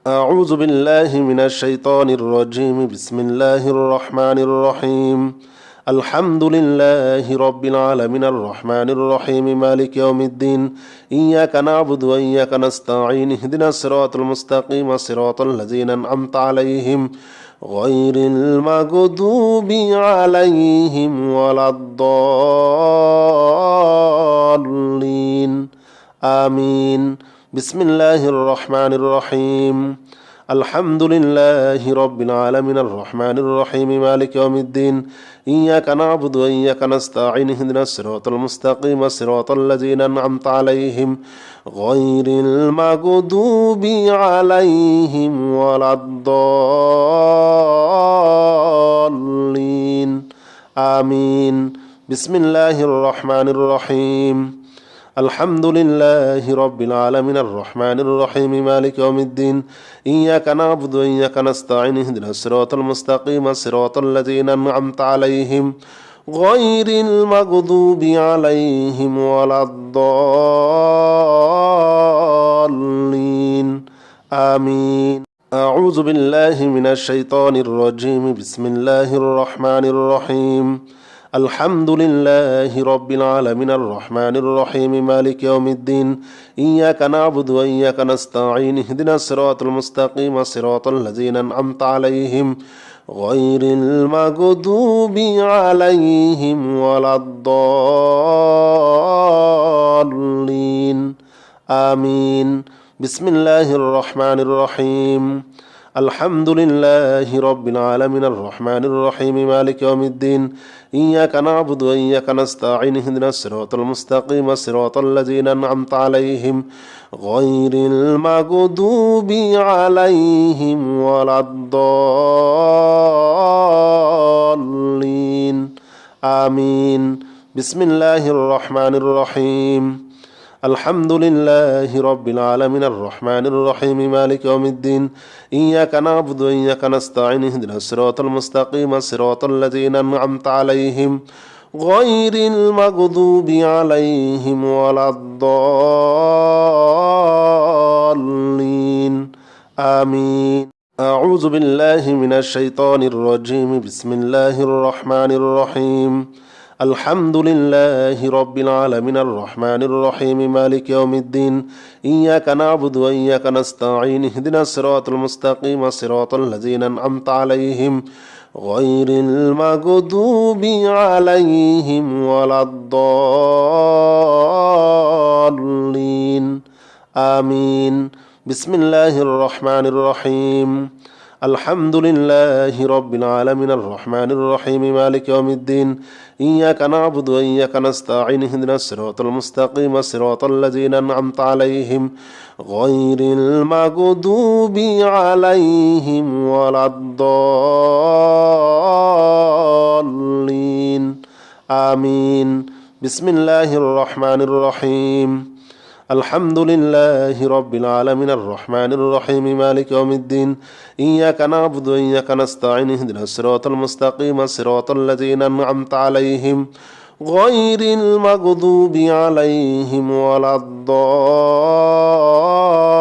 أعوذ بالله من الشيطان الرجيم بسم الله الرحمن الرحيم الحمد لله رب العالمين الرحمن الرحيم مالك يوم الدين إياك نعبد وإياك نستعين اهدنا الصراط المستقيم صراط الذين أنعمت عليهم غير المغضوب عليهم ولا الضالين آمين بسم الله الرحمن الرحيم الحمد لله رب العالمين الرحمن الرحيم مالك يوم الدين إياك نعبد وإياك نستعين اهدنا الصراط المستقيم صراط الذين أنعمت عليهم غير المغضوب عليهم ولا الضالين آمين بسم الله الرحمن الرحيم الحمد لله رب العالمين الرحمن الرحيم مالك يوم الدين إياك نعبد وإياك نستعين اهدنا الصراط المستقيم صراط الذين أنعمت عليهم غير المغضوب عليهم ولا الضالين آمين أعوذ بالله من الشيطان الرجيم بسم الله الرحمن الرحيم الحمد لله رب العالمين الرحمن الرحيم مالك يوم الدين إياك نعبد وإياك نستعين اهدنا الصراط المستقيم صراط الذين أنعمت عليهم غير المغضوب عليهم ولا الضالين آمين بسم الله الرحمن الرحيم الحمد لله رب العالمين الرحمن الرحيم مالك يوم الدين إياك نعبد وإياك نستعين اهدنا الصراط المستقيم صراط الذين أنعمت عليهم غير المغضوب عليهم ولا الضالين آمين بسم الله الرحمن الرحيم الحمد لله رب العالمين الرحمن الرحيم مالك يوم الدين إياك نعبد وإياك نستعين اهدنا الصراط المستقيم صراط الذين أنعمت عليهم غير المغضوب عليهم ولا الضالين آمين أعوذ بالله من الشيطان الرجيم بسم الله الرحمن الرحيم الحمد لله رب العالمين الرحمن الرحيم مالك يوم الدين إياك نعبد وإياك نستعين اهدنا الصراط المستقيم صراط الذين أنعمت عليهم غير المغضوب عليهم ولا الضالين آمين بسم الله الرحمن الرحيم الحمد لله رب العالمين الرحمن الرحيم مالك يوم الدين إياك نعبد وإياك نستعين اهدنا الصراط المستقيم صراط الذين أنعمت عليهم غير المغضوب عليهم ولا الضالين آمين بسم الله الرحمن الرحيم الحمد لله رب العالمين الرحمن الرحيم مالك يوم الدين إياك نعبد وإياك نستعين اهدنا الصراط المستقيم صراط الذين أنعمت عليهم غير المغضوب عليهم ولا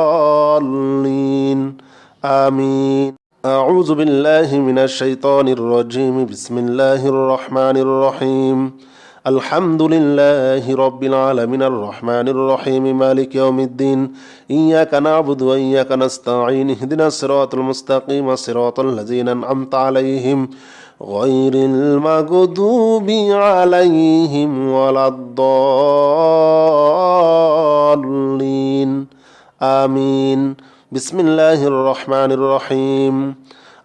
الضالين آمين أعوذ بالله من الشيطان الرجيم بسم الله الرحمن الرحيم الحمد لله رب العالمين الرحمن الرحيم مالك يوم الدين إياك نعبد وإياك نستعين اهدنا الصراط المستقيم صراط الذين أنعمت عليهم غير المغضوب عليهم ولا الضالين آمين بسم الله الرحمن الرحيم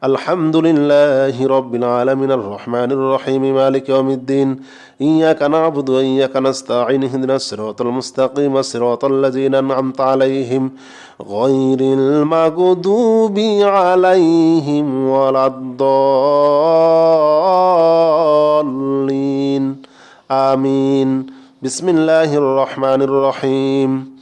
الحمد لله رب العالمين الرحمن الرحيم مالك يوم الدين إياك نعبد وإياك نستعين اهدنا الصراط المستقيم صراط الذين أنعمت عليهم غير المغضوب عليهم ولا الضالين آمين بسم الله الرحمن الرحيم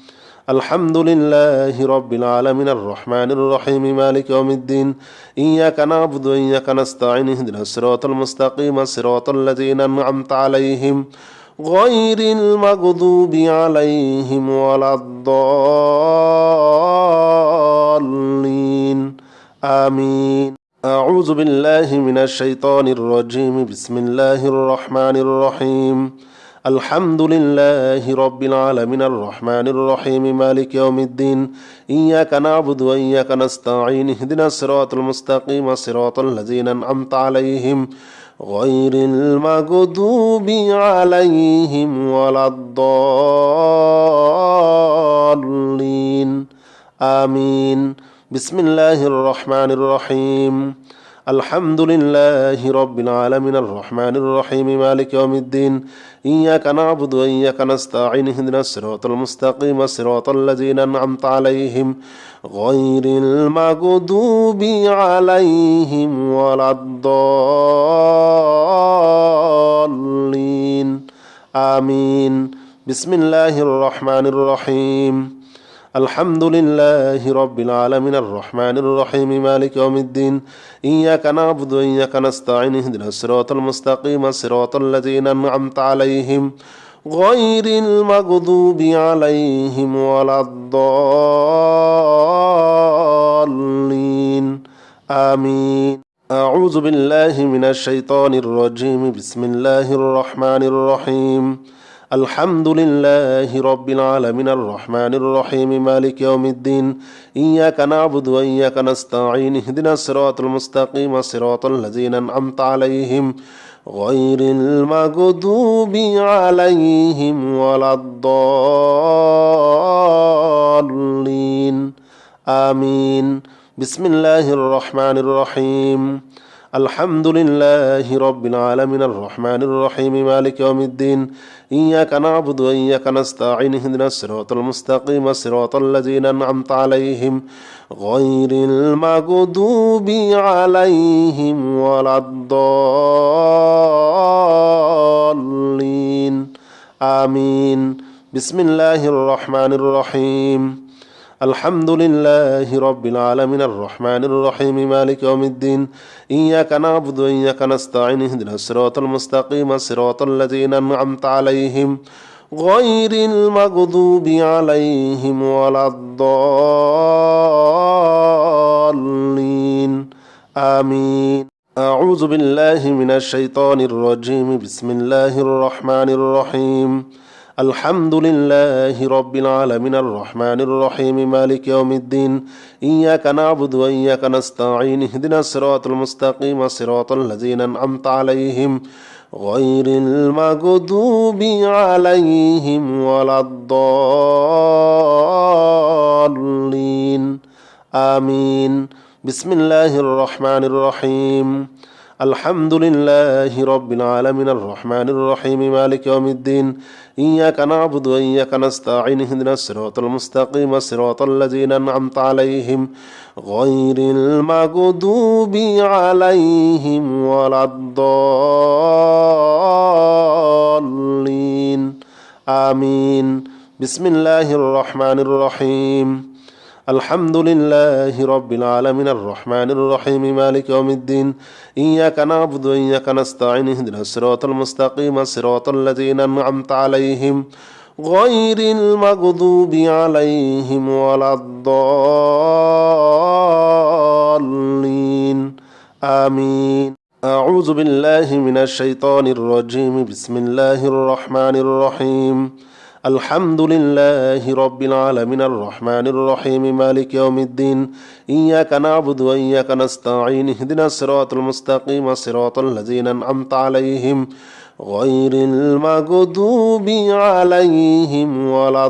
الحمد لله رب العالمين الرحمن الرحيم مالك يوم الدين إياك نعبد وإياك نستعين اهدنا الصراط المستقيم صراط الذين أنعمت عليهم غير المغضوب عليهم ولا الضالين الضالين آمين أعوذ بالله من الشيطان الرجيم بسم الله الرحمن الرحيم الحمد لله رب العالمين الرحمن الرحيم مالك يوم الدين إياك نعبد وإياك نستعين اهدنا الصراط المستقيم صراط الذين أنعمت عليهم غير المغضوب عليهم ولا الضالين آمين بسم الله الرحمن الرحيم الحمد لله رب العالمين الرحمن الرحيم مالك يوم الدين إياك نعبد وإياك نستعين اهدنا الصراط المستقيم صراط الذين أنعمت عليهم غير المغضوب عليهم ولا الضالين آمين بسم الله الرحمن الرحيم الحمد لله رب العالمين الرحمن الرحيم مالك يوم الدين إياك نعبد وإياك نستعين اهدنا الصراط المستقيم صراط الذين أنعمت عليهم غير المغضوب عليهم ولا الضالين آمين أعوذ بالله من الشيطان الرجيم بسم الله الرحمن الرحيم الحمد لله رب العالمين الرحمن الرحيم مالك يوم الدين إياك نعبد وإياك نستعين اهدنا الصراط المستقيم صراط الذين أنعمت عليهم غير المغضوب عليهم ولا الضالين آمين بسم الله الرحمن الرحيم الحمد لله رب العالمين الرحمن الرحيم مالك يوم الدين إياك نعبد وإياك نستعين اهدنا الصراط المستقيم صراط الذين أنعمت عليهم غير المغضوب عليهم ولا الضالين آمين بسم الله الرحمن الرحيم الحمد لله رب العالمين الرحمن الرحيم مالك يوم الدين إياك نعبد وإياك نستعين اهدنا الصراط المستقيم صراط الذين أنعمت عليهم غير المغضوب عليهم ولا الضالين آمين أعوذ بالله من الشيطان الرجيم بسم الله الرحمن الرحيم الحمد لله رب العالمين الرحمن الرحيم مالك يوم الدين إياك نعبد وإياك نستعين اهدنا الصراط المستقيم صراط الذين أنعمت عليهم غير المغضوب عليهم ولا الضالين آمين بسم الله الرحمن الرحيم الحمد لله رب العالمين الرحمن الرحيم مالك يوم الدين إياك نعبد وإياك نستعين اهدنا الصراط المستقيم صراط الذين أنعمت عليهم غير المغضوب عليهم ولا الضالين آمين بسم الله الرحمن الرحيم الحمد لله رب العالمين الرحمن الرحيم مالك يوم الدين إياك نعبد وإياك نستعين اهدنا الصراط المستقيم صراط الذين أنعمت عليهم غير المغضوب عليهم ولا الضالين آمين أعوذ بالله من الشيطان الرجيم بسم الله الرحمن الرحيم الحمد لله رب العالمين الرحمن الرحيم مالك يوم الدين إياك نعبد وإياك نستعين اهدنا الصراط المستقيم صراط الذين أنعمت عليهم غير المغضوب عليهم ولا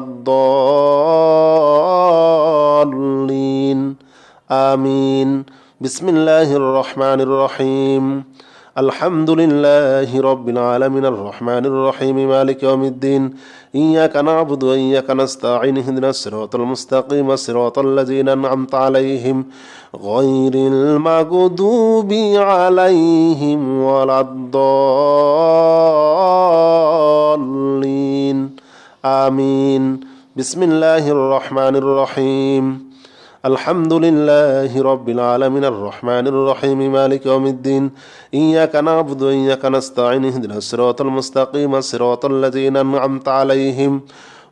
الضالين آمين بسم الله الرحمن الرحيم الحمد لله رب العالمين الرحمن الرحيم مالك يوم الدين إياك نعبد وإياك نستعين اهدنا الصراط المستقيم صراط الذين أنعمت عليهم غير المغضوب عليهم ولا الضالين آمين بسم الله الرحمن الرحيم الحمد لله رب العالمين الرحمن الرحيم مالك يوم الدين إياك نعبد وإياك نستعين اهدنا الصراط المستقيم صراط الذين أنعمت عليهم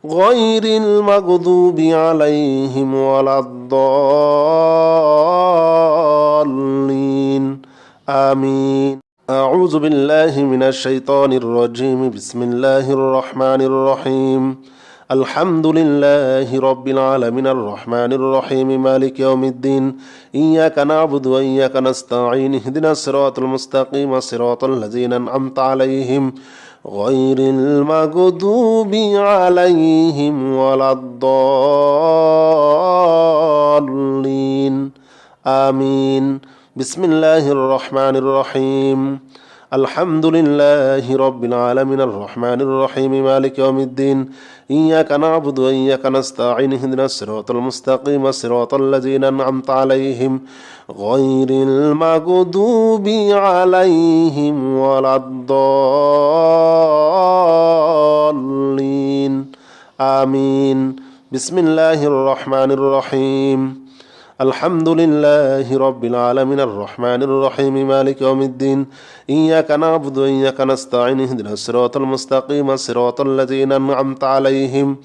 غير المغضوب عليهم ولا الضالين آمين. أعوذ بالله من الشيطان الرجيم. بسم الله الرحمن الرحيم. الحمد لله رب العالمين الرحمن الرحيم مالك يوم الدين إياك نعبد وإياك نستعين اهدنا الصراط المستقيم صراط الذين أنعمت عليهم غير المغضوب عليهم ولا الضالين آمين. بسم الله الرحمن الرحيم. الحمد لله رب العالمين الرحمن الرحيم مالك يوم الدين إياك نعبد وإياك نستعين اهدنا الصراط المستقيم صراط الذين أنعمت عليهم غير المغضوب عليهم ولا الضالين آمين. بسم الله الرحمن الرحيم. الحمد لله رب العالمين الرحمن الرحيم مالك يوم الدين إياك نعبد وإياك نستعين اهدنا الصراط المستقيم صراط الذين أنعمت عليهم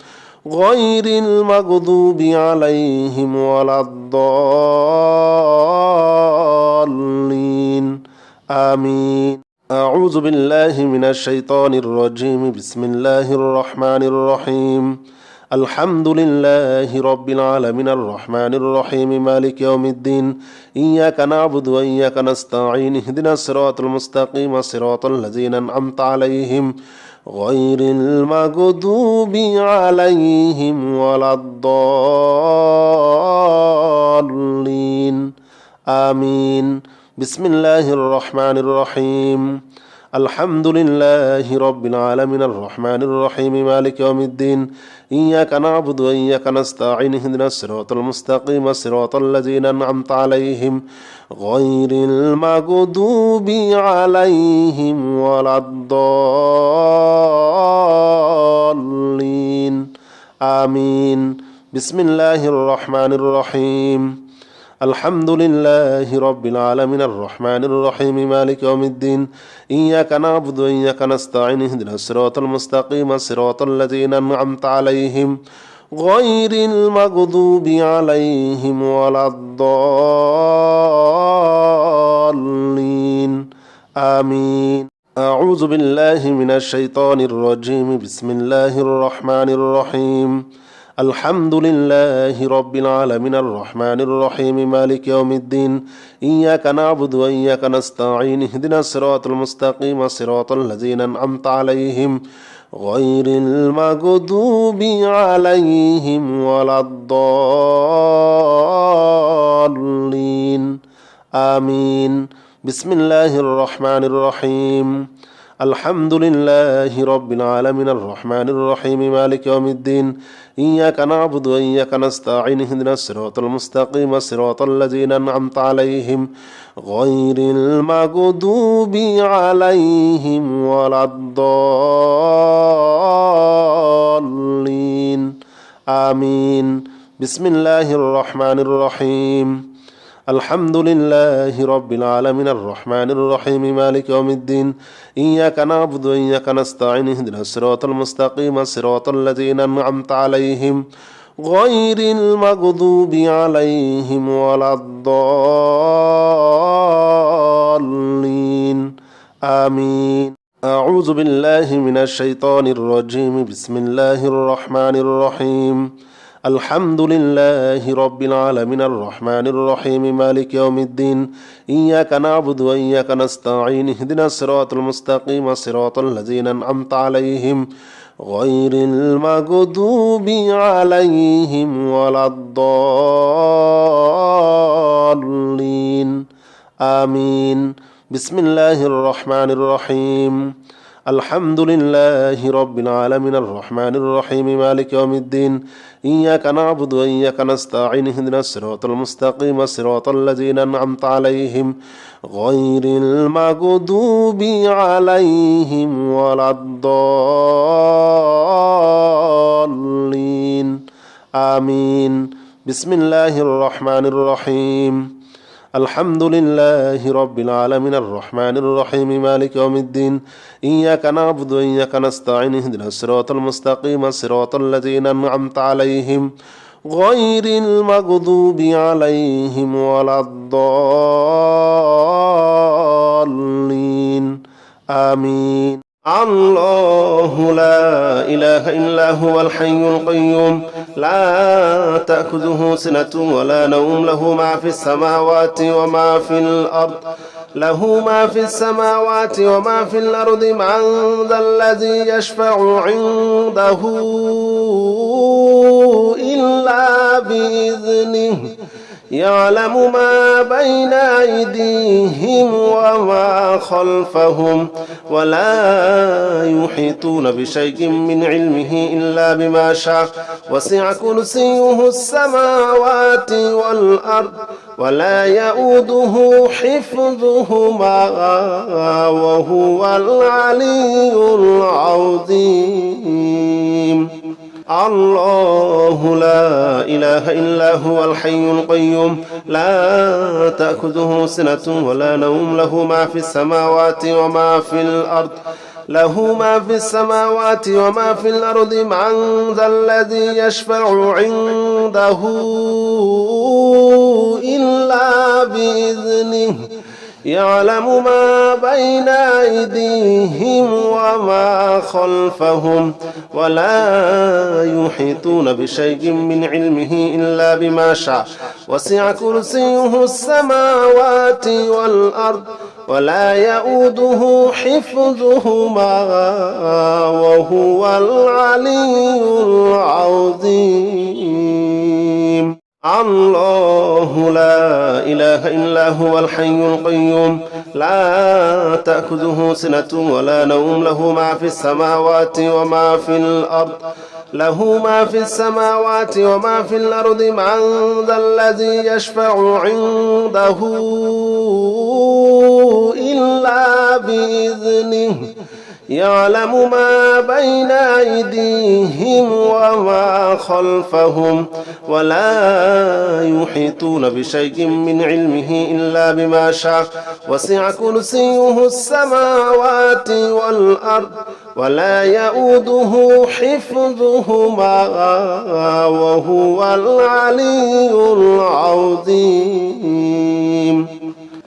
غير المغضوب عليهم ولا الضالين آمين. أعوذ بالله من الشيطان الرجيم. بسم الله الرحمن الرحيم. الحمد لله رب العالمين الرحمن الرحيم مالك يوم الدين إياك نعبد وإياك نستعين اهدنا الصراط المستقيم صراط الذين أنعمت عليهم غير المغضوب عليهم ولا الضالين آمين. بسم الله الرحمن الرحيم. الحمد لله رب العالمين الرحمن الرحيم مالك يوم الدين إياك نعبد وإياك نستعين اهدنا الصراط المستقيم صراط الذين أنعمت عليهم غير المغضوب عليهم ولا الضالين آمين. بسم الله الرحمن الرحيم. الحمد لله رب العالمين الرحمن الرحيم مالك يوم الدين إياك نعبد وإياك نستعين اهدنا الصراط المستقيم صراط الذين أنعمت عليهم غير المغضوب عليهم ولا الضالين آمين. أعوذ بالله من الشيطان الرجيم. بسم الله الرحمن الرحيم. الحمد لله رب العالمين الرحمن الرحيم مالك يوم الدين إياك نعبد وإياك نستعين اهدنا الصراط المستقيم صراط الذين أنعمت عليهم غير المغضوب عليهم ولا الضالين آمين. بسم الله الرحمن الرحيم. الحمد لله رب العالمين الرحمن الرحيم مالك يوم الدين إياك نعبد وإياك نستعين اهدنا الصراط المستقيم صراط الذين أنعمت عليهم غير المغضوب عليهم ولا الضالين آمين. بسم الله الرحمن الرحيم. الحمد لله رب العالمين الرحمن الرحيم مالك يوم الدين إياك نعبد وإياك نستعين اهدنا الصراط المستقيم صراط الذين أنعمت عليهم غير المغضوب عليهم ولا الضالين آمين. أعوذ بالله من الشيطان الرجيم. بسم الله الرحمن الرحيم. الحمد لله رب العالمين الرحمن الرحيم مالك يوم الدين إياك نعبد وإياك نستعين اهدنا الصراط المستقيم صراط الذين أنعمت عليهم غير المغضوب عليهم ولا الضالين آمين. بسم الله الرحمن الرحيم. الحمد لله رب العالمين الرحمن الرحيم مالك يوم الدين إياك نعبد وإياك نستعين اهدنا الصراط المستقيم صراط الذين أنعمت عليهم غير المغضوب عليهم ولا الضالين آمين. بسم الله الرحمن الرحيم. الحمد لله رب العالمين الرحمن الرحيم مالك يوم الدين إياك نعبد وإياك نستعين اهدنا الصراط المستقيم صراط الذين أنعمت عليهم غير المغضوب عليهم ولا الضالين آمين. الله لا إله إلا هو الحي القيوم لا تأخذه سنة ولا نوم له ما في السماوات وما في الأرض وما في الأرض من ذا الذي يشفع عنده إلا بإذنه يعلم ما بين أيديهم وما خلفهم ولا يحيطون بشيء من علمه إلا بما شاء وسع كرسيه السماوات والأرض ولا يؤوده حفظهما وهو العلي العظيم. الله لا إله إلا هو الحي القيوم لا تأخذه سنة ولا نوم له ما في السماوات وما في الأرض من ذا الذي يشفع عنده إلا بإذنه يعلم ما بين أيديهم وما خلفهم ولا يحيطون بشيء من علمه إلا بما شاء وسع كرسيه السماوات والأرض ولا يؤوده حفظهما وهو العلي العظيم. الله لا إله إلا هو الحي القيوم لا تأخذه سنة ولا نوم له ما في السماوات وما في الأرض من ذا الذي يشفع عنده إلا بإذنه يعلم ما بين أيديهم وما خلفهم ولا يحيطون بشيء من علمه إلا بما شاء وسع كرسيه السماوات والأرض ولا يؤوده حفظهما وهو العلي العظيم.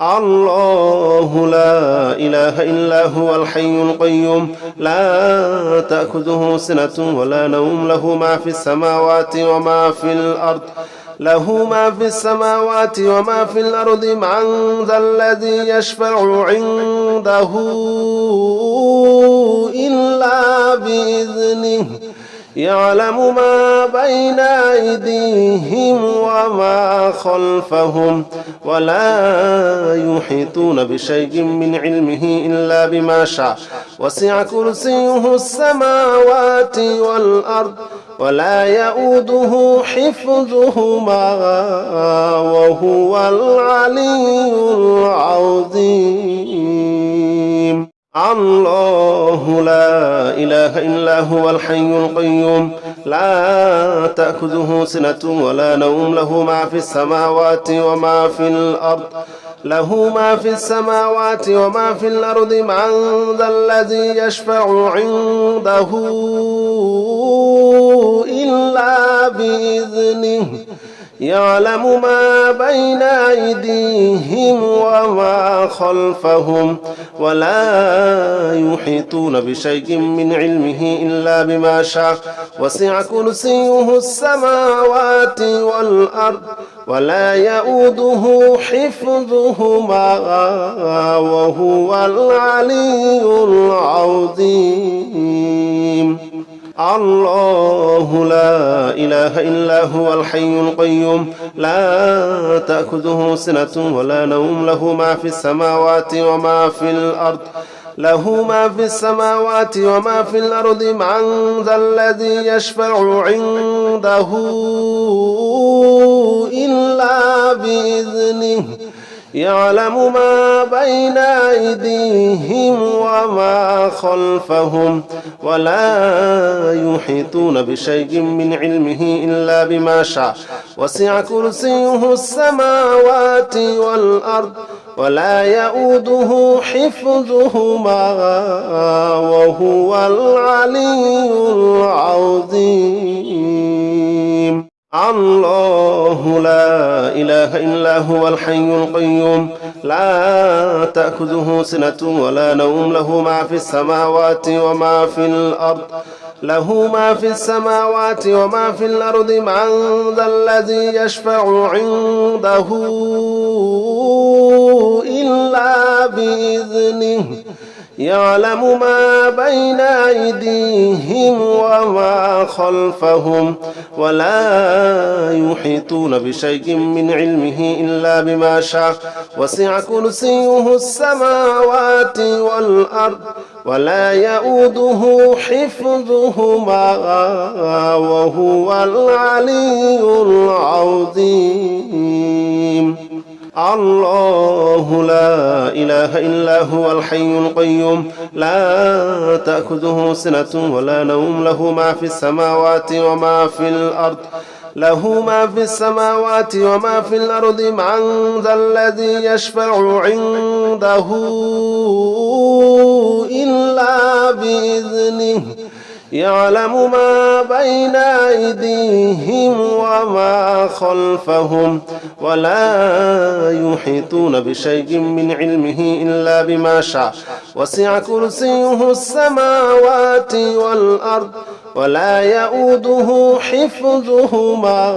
الله لا إله إلا هو الحي القيوم لا تأخذه سنة ولا نوم له ما في السماوات وما في الأرض من ذا الذي يشفع عنده إلا بإذنه يعلم ما بين أيديهم وما خلفهم ولا يحيطون بشيء من علمه إلا بما شاء وسع كرسيه السماوات والأرض ولا يؤوده حفظهما وهو العلي العظيم. الله لا إله إلا هو الحي القيوم لا تأخذه سنة ولا نوم له ما في السماوات وما في الأرض من ذا الذي يشفع عنده إلا بإذنه يعلم ما بين أيديهم وما خلفهم ولا يحيطون بشيء من علمه إلا بما شاء وسع كرسيه السماوات والأرض ولا يؤوده حفظهما وهو العلي العظيم. الله لا إله إلا هو الحي القيوم لا تأخذه سنة ولا نوم له ما في السماوات وما في الأرض من ذا الذي يشفع عنده إلا بإذنه يعلم ما بين أيديهم وما خلفهم ولا يحيطون بشيء من علمه إلا بما شاء وسع كرسيه السماوات والأرض ولا يؤوده حفظهما وهو العلي العظيم. الله لا إله إلا هو الحي القيوم لا تأخذه سنة ولا نوم له ما في السماوات وما في الأرض له ما في السماوات وما في الأرض من ذا الذي يشفع عنده إلا بإذنه يعلم ما بين أيديهم وما خلفهم ولا يحيطون بشيء من علمه إلا بما شاء وسع كرسيه السماوات والأرض ولا يؤوده حفظهما وهو العلي العظيم. الله لا إله إلا هو الحي القيوم لا تأخذه سنة ولا نوم له ما في السماوات وما في الأرض له ما في السماوات وما في الأرض من ذا الذي يشفع عنده إلا بإذنه يعلم ما بين أيديهم وما خلفهم ولا يحيطون بشيء من علمه إلا بما شاء وسع كرسيه السماوات والأرض ولا يؤوده حفظهما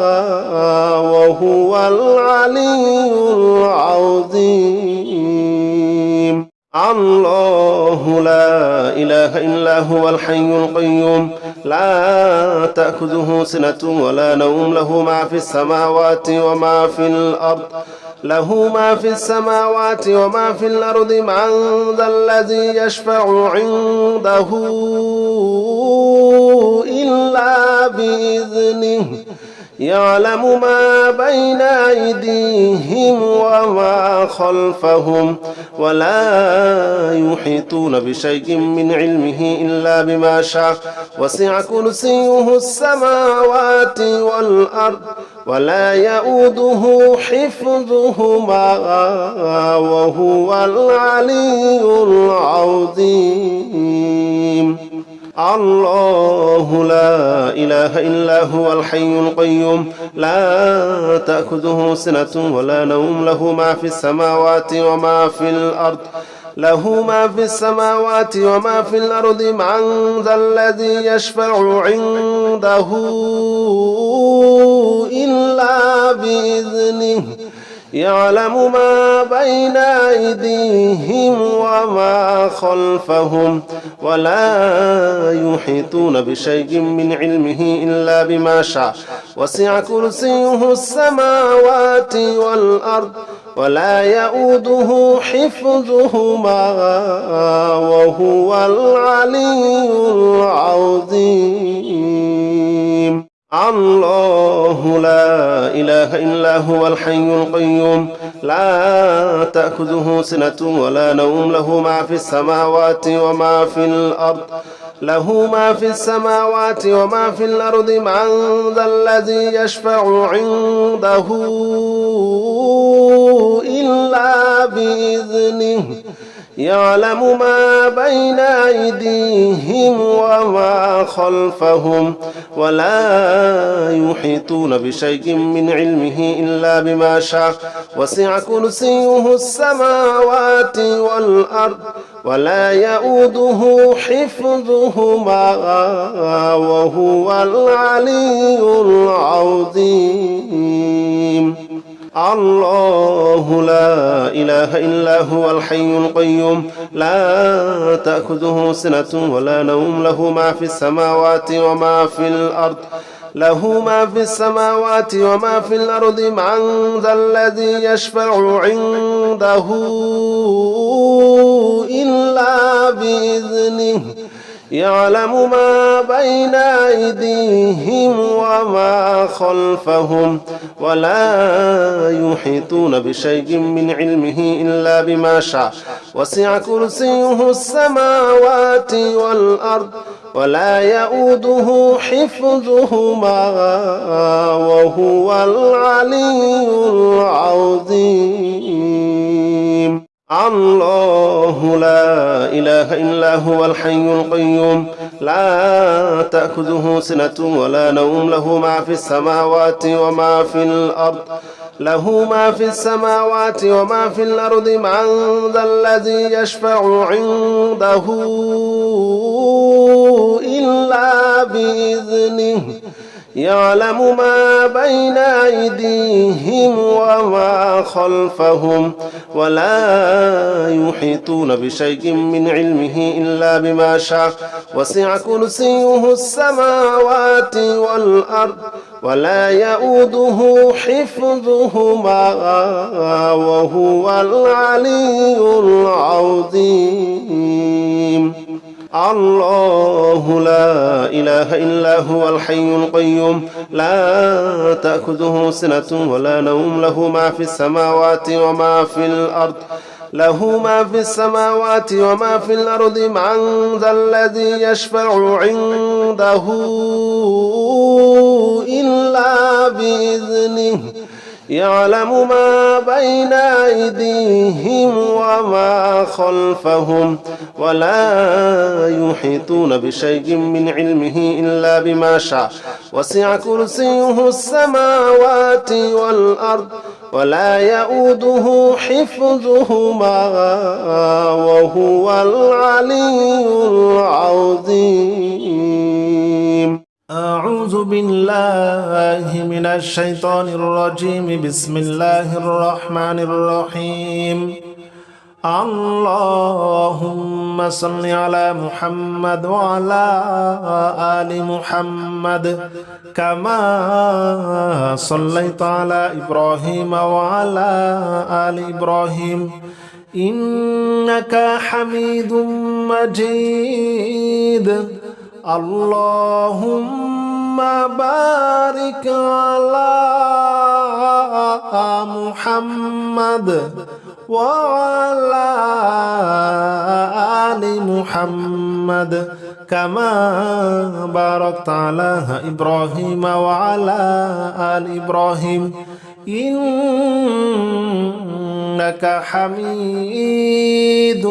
وهو العلي العظيم. الله لا إله إلا هو الحي القيوم لا تأخذه سنة ولا نوم له ما في السماوات وما في الأرض له ما في السماوات وما في الأرض من ذا الذي يشفع عنده إلا بإذنه يعلم ما بين أيديهم وما خلفهم ولا يحيطون بشيء من علمه إلا بما شاء وسع كرسيه السماوات والأرض ولا يؤوده حفظهما وهو العلي العظيم. الله لا إله إلا هو الحي القيوم لا تأخذه سنة ولا نوم له ما في السماوات وما في الأرض له ما في السماوات وما في الأرض من ذا الذي يشفع عنده إلا بإذنه يعلم ما بين أيديهم وما خلفهم ولا يحيطون بشيء من علمه إلا بما شاء وسع كرسيه السماوات والأرض ولا يؤوده حفظهما وهو العلي العظيم. الله لا إله إلا هو الحي القيوم لا تأخذه سنة ولا نوم له ما في السماوات وما في الأرض له ما في السماوات وما في الأرض من ذا الذي يشفع عنده إلا بإذنه يعلم ما بين أيديهم وما خلفهم ولا يحيطون بشيء من علمه إلا بما شاء وسع كرسيه السماوات والأرض ولا يؤوده حفظهما وهو العلي العظيم. الله لا إله إلا هو الحي القيوم لا تأخذه سنة ولا نوم له ما في السماوات وما في الأرض له ما في السماوات وما في الأرض من ذا الذي يشفع عنده إلا بإذنه يعلم ما بين أيديهم وما خلفهم ولا يحيطون بشيء من علمه إلا بما شاء وسع كرسيه السماوات والأرض ولا يؤوده حفظهما وهو العلي العظيم الله لا إله إلا هو الحي القيوم لا تأخذه سنة ولا نوم له ما في السماوات وما في الأرض له ما في السماوات وما في الأرض من ذا الذي يشفع عنده إلا بإذنه يعلم ما بين أيديهم وما خلفهم ولا يحيطون بشيء من علمه إلا بما شاء وسع كرسيه السماوات والأرض ولا يؤوده حفظهما وهو العلي العظيم الله لا إله إلا هو الحي القيوم لا تأخذه سنة ولا نوم له ما في السماوات وما في الأرض له ما في السماوات وما في الأرض من ذا الذي يشفع عنده إلا بإذنه يعلم ما بين أيديهم وما خلفهم ولا يحيطون بشيء من علمه إلا بما شاء وسع كرسيه السماوات والأرض ولا يؤوده حفظهما وهو العلي العظيم أعوذ بالله من الشيطان الرجيم بسم الله الرحمن الرحيم اللهم صل على محمد وعلى آل محمد كما صليت على إبراهيم وعلى آل إبراهيم إنك حميد مجيد اللهم بارك على محمد وعلى آل محمد كما باركت على إبراهيم وعلى آل إبراهيم إنك حميد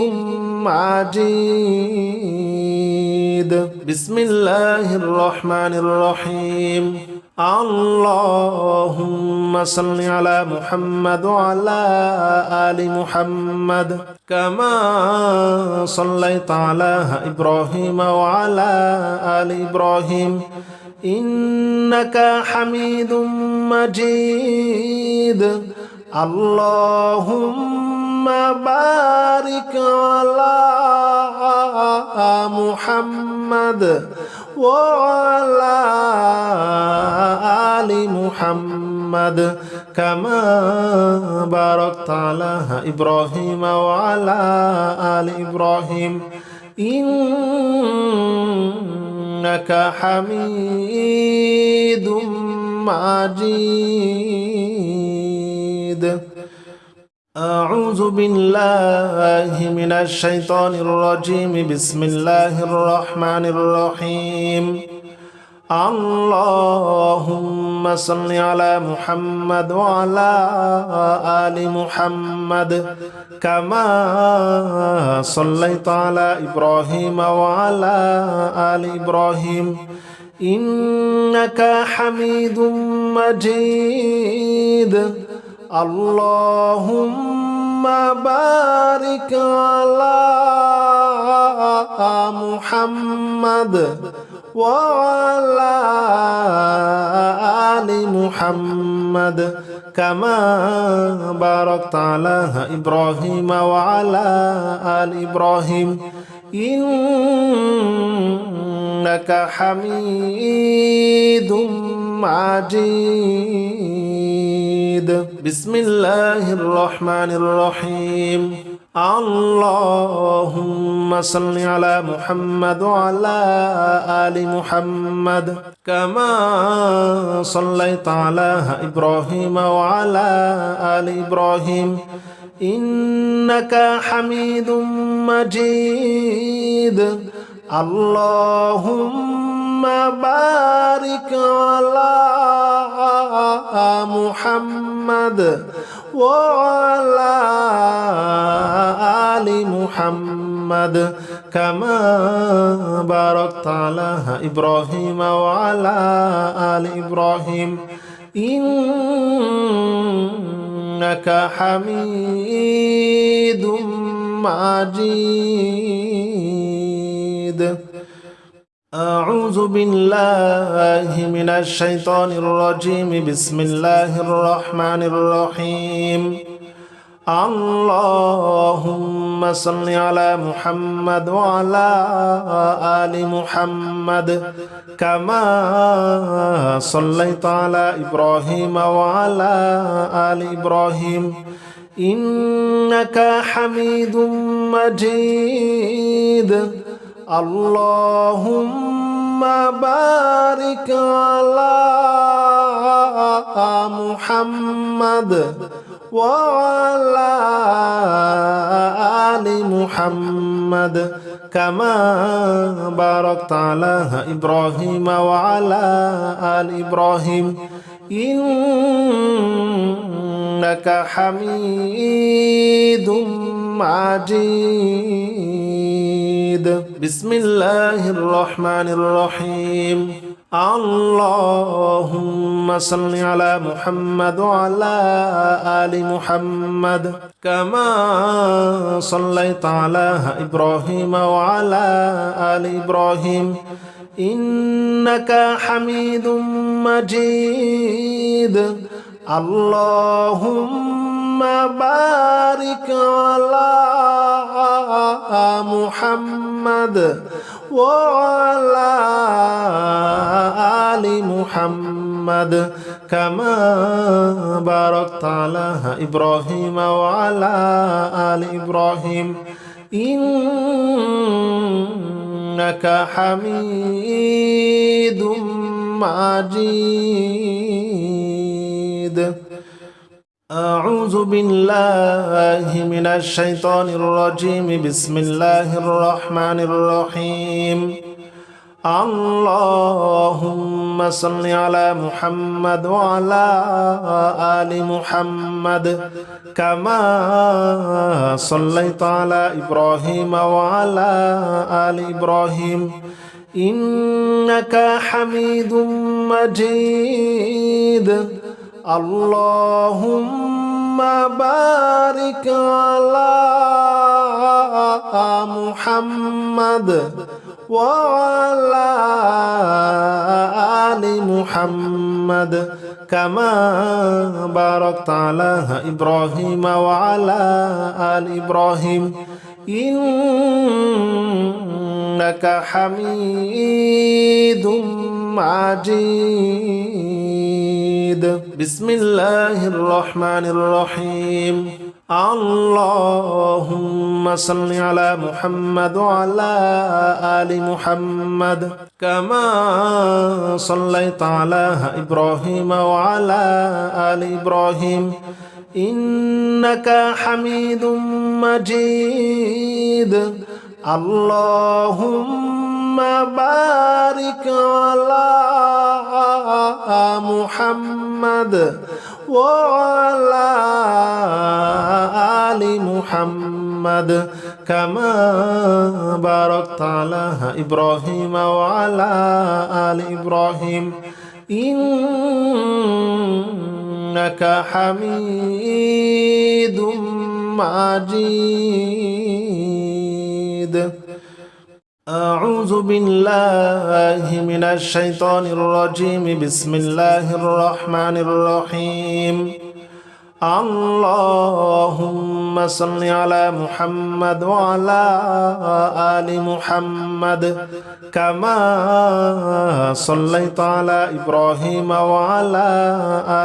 مجيد بسم الله الرحمن الرحيم اللهم صل على محمد وعلى آل محمد كما صليت على إبراهيم وعلى آل إبراهيم إنك حميد مجيد اللهم بارك على محمد وعلى آل محمد كما باركت على إبراهيم وعلى آل إبراهيم إنك حميد مجيد أعوذ بالله من الشيطان الرجيم بسم الله الرحمن الرحيم اللهم صل على محمد وعلى آل محمد كما صليت على إبراهيم وعلى آل إبراهيم إنك حميد مجيد اللهم بارك على محمد وعلى آل محمد كما باركت على إبراهيم وعلى آل إبراهيم إنك حميد مجيد بسم الله الرحمن الرحيم اللهم صل على محمد وعلى آل محمد كما صليت على إبراهيم وعلى آل إبراهيم إنك حميد مجيد اللهم بارك على محمد وعلى آل محمد كما باركت على إبراهيم وعلى آل إبراهيم إنك حميد مجيد أعوذ بالله من الشيطان الرجيم بسم الله الرحمن الرحيم اللهم صل على محمد وعلى آل محمد كما صليت على إبراهيم وعلى آل إبراهيم إنك حميد مجيد اللهم بارك على محمد وعلى آل محمد كما باركت على إبراهيم وعلى آل إبراهيم إنك حميد مجيد بسم الله الرحمن الرحيم اللهم صل على محمد وعلى آل محمد كما صليت على إبراهيم وعلى آل إبراهيم إنك حميد مجيد اللهم بارك على محمد وعلى آل محمد كما باركت على إبراهيم وعلى آل إبراهيم إنك حميد مجيد أعوذ بالله من الشيطان الرجيم بسم الله الرحمن الرحيم اللهم صل على محمد وعلى آل محمد كما صليت على إبراهيم وعلى آل إبراهيم إنك حميد مجيد اللهم بارك على محمد وعلى آل محمد كما باركت على إبراهيم وعلى آل إبراهيم إنك حميد مجيد بسم الله الرحمن الرحيم اللهم صل على محمد وعلى آل محمد كما صليت على إبراهيم وعلى آل إبراهيم إنك حميد مجيد اللهم بارك على محمد وعلى آل محمد كما باركت على إبراهيم وعلى آل إبراهيم إنك حميد مجيد أعوذ بالله من الشيطان الرجيم بسم الله الرحمن الرحيم اللهم صل على محمد وعلى آل محمد كما صليت على إبراهيم وعلى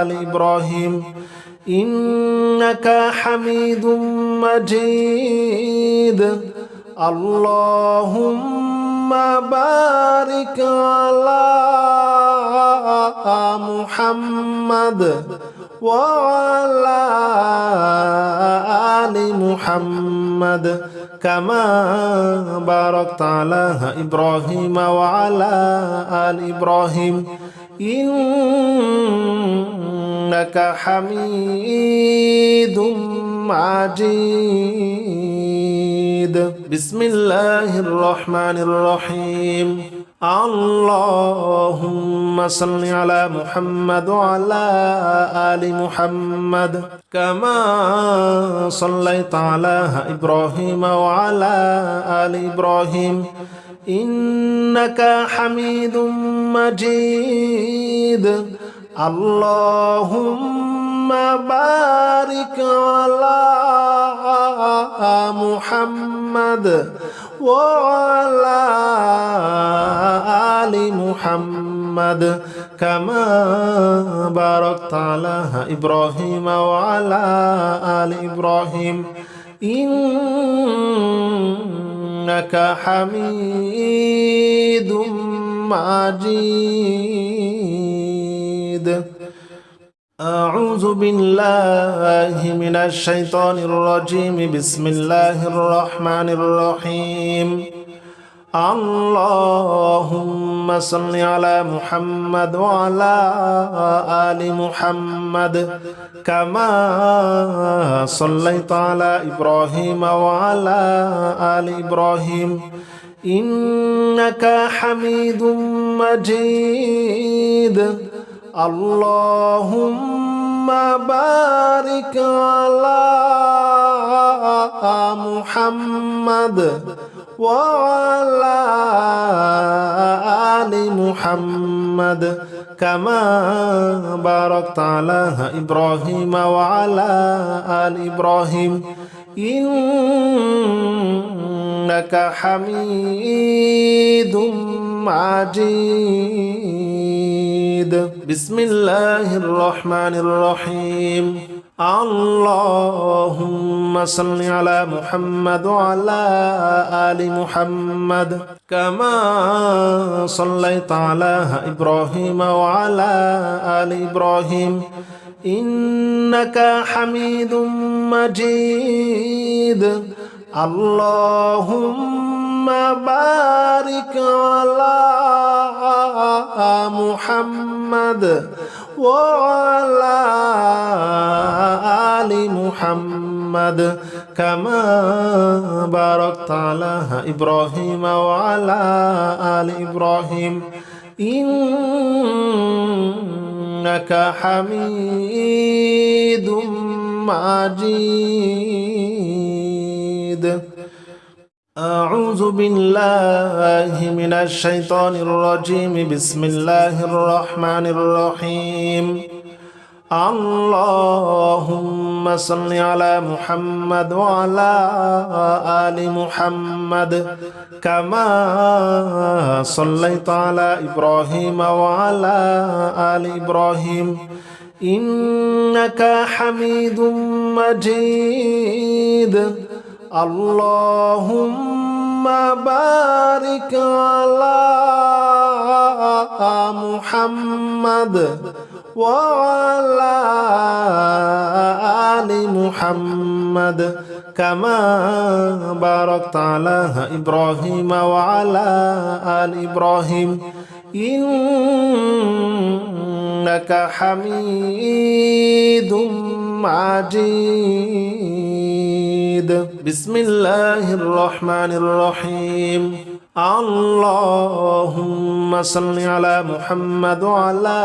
آل إبراهيم إنك حميد مجيد اللهم بارك على محمد وعلى آل محمد كما باركت على إبراهيم وعلى آل إبراهيم إنك حميد مجيد بسم الله الرحمن الرحيم اللهم صل على محمد وعلى آل محمد كما صليت على إبراهيم وعلى آل إبراهيم إنك حميد مجيد اللهم بارك على محمد وعلى آل محمد كما باركت على إبراهيم وعلى آل إبراهيم إنك حميد مجيد أعوذ بالله من الشيطان الرجيم بسم الله الرحمن الرحيم اللهم صل على محمد وعلى آل محمد كما صليت على إبراهيم وعلى آل إبراهيم إنك حميد مجيد اللهم بارك على محمد وعلى آل محمد كما باركت على إبراهيم وعلى آل إبراهيم إنك حميد مجيد بسم الله الرحمن الرحيم اللهم صل على محمد وعلى آل محمد كما صليت على إبراهيم وعلى آل إبراهيم إنك حميد مجيد اللهم بارك على محمد وعلى آل محمد كما باركت على إبراهيم وعلى آل إبراهيم إنك حميد مجيد أعوذ بالله من الشيطان الرجيم بسم الله الرحمن الرحيم اللهم صل على محمد وعلى آل محمد كما صليت على إبراهيم وعلى آل إبراهيم إنك حميد مجيد اللهم بارك على محمد وعلى آل محمد كما باركت على إبراهيم وعلى آل إبراهيم إنك حميد مجيد بسم الله الرحمن الرحيم اللهم صل على محمد وعلى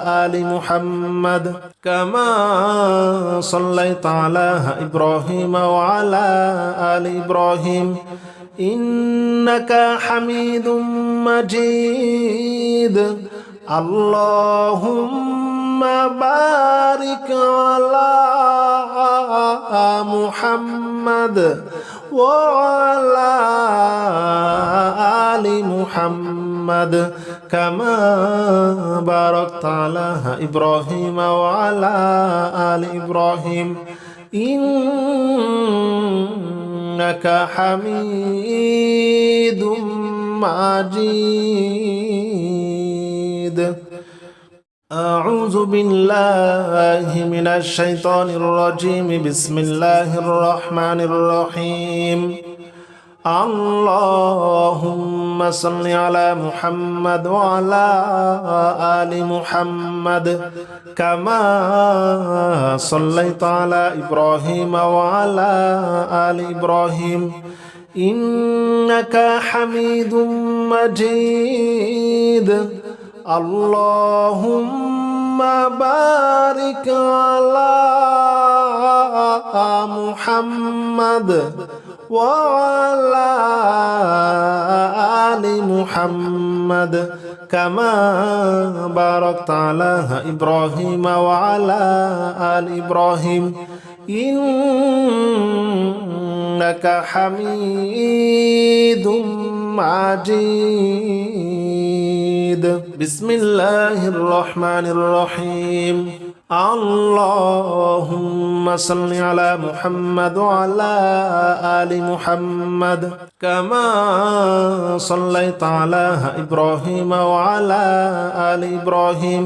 آل محمد كما صليت على إبراهيم وعلى آل إبراهيم إنك حميد مجيد اللهم بارك على محمد وعلى آل محمد محمد كما باركت على إبراهيم وعلى آل إبراهيم إنك حميد مجيد. أعوذ بالله من الشيطان الرجيم. بسم الله الرحمن الرحيم. اللهم صل على محمد وعلى آل محمد كما صليت على إبراهيم وعلى آل إبراهيم إنك حميد مجيد. اللهم بارك على محمد وعلى آل محمد كما باركت على إبراهيم وعلى آل إبراهيم إنك حميد مجيد. بسم الله الرحمن الرحيم. اللهم صل على محمد وعلى آل محمد كما صليت على إبراهيم وعلى آل إبراهيم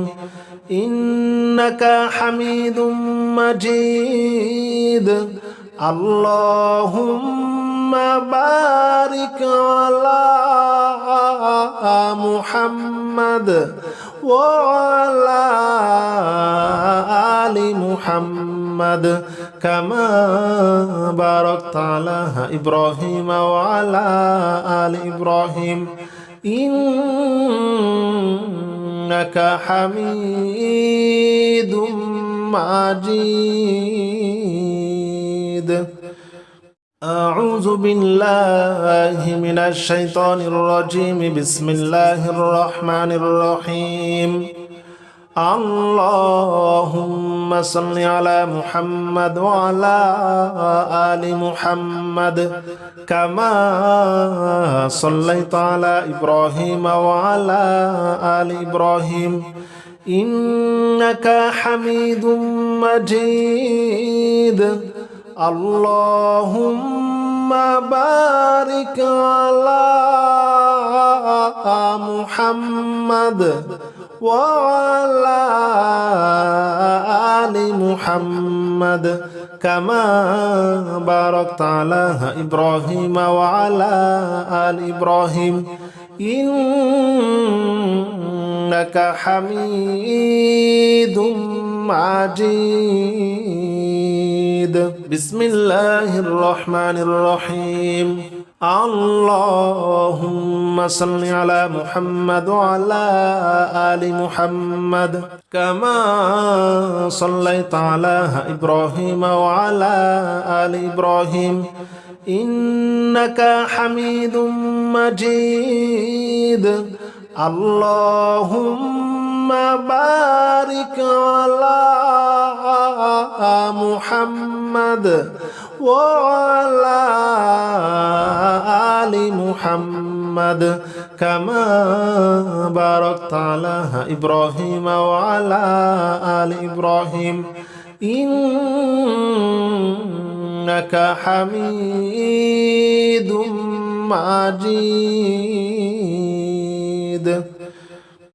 إنك حميد مجيد. اللهم بارك على محمد وعلى آل محمد كما باركت على إبراهيم وعلى آل إبراهيم إنك حميد مجيد. أعوذ بالله من الشيطان الرجيم. بسم الله الرحمن الرحيم. اللهم صل على محمد وعلى آل محمد كما صليت على إبراهيم وعلى آل إبراهيم إنك حميد مجيد. اللهم بارك على محمد وعلى آل محمد كما باركت على إبراهيم وعلى آل إبراهيم إنك حميد مجيد. بسم الله الرحمن الرحيم. اللهم صل على محمد وعلى آل محمد كما صليت على إبراهيم وعلى آل إبراهيم إنك حميد مجيد. اللهم بارك على محمد وعلى آل محمد كما باركت على إبراهيم وعلى آل إبراهيم إنك حميد مجيد.